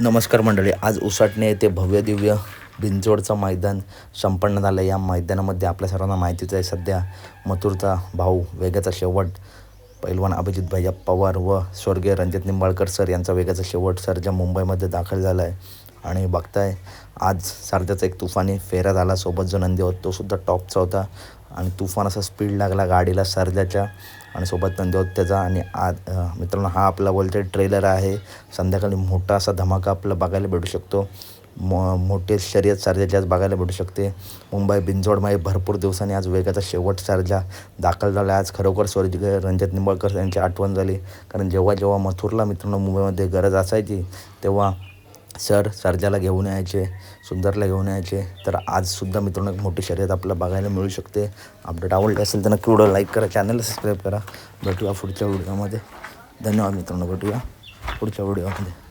नमस्कार मंडळी, आज उसाटणे येथे भव्य दिव्य बिंजोडचं मैदान संपन्न झालं. या मैदानामध्ये आपल्या सर्वांना माहितीच आहे, सध्या मथुरचा भाऊ वेगाचा शेवट पैलवान अभिजित भैया पवार व स्वर्गीय रणजित निंबाळकर सर यांचा वेगाचा शेवट सर्जा मुंबईमध्ये दाखल झाला आहे. आणि बघताय आज सर्जाचा एक तुफानी फेरा झाला. सोबत जो नंदी होता तो सुद्धा टॉपचा होता आणि तुफान असा स्पीड लागला गाडीला सर्जाच्या आणि सोबत नंदी होता त्याचा. आणि आज मित्रांनो, हा आपला बोलते ट्रेलर आहे. संध्याकाळी मोठा असा धमाका आपल्याला बघायला भेटू शकतो. मोठे शर्यत सर्जाची आज बघायला भेटू शकते. मुंबई बिंजोडमध्ये भरपूर दिवसांनी आज वेगाचा शेवट सर्जा दाखल झाला. आज खरोखर स्वर्गीय रणजित निंबाळकर यांची आठवण झाली, कारण जेव्हा मथुरला मित्रांनो मुंबईमध्ये गरज असायची तेव्हा सर सर्जाला घेऊन यायचे, सुंदरला घेऊन यायचे. तर आजसुद्धा मित्रांनो एक मोठी शर्यत आपल्याला बघायला मिळू शकते. अपडेट आवडले असेल तर नक्की व्हिडिओ लाईक करा, चॅनलला सबस्क्राईब करा. भेटूया पुढच्या व्हिडिओमध्ये. धन्यवाद मित्रांनो, भेटूया पुढच्या व्हिडिओमध्ये.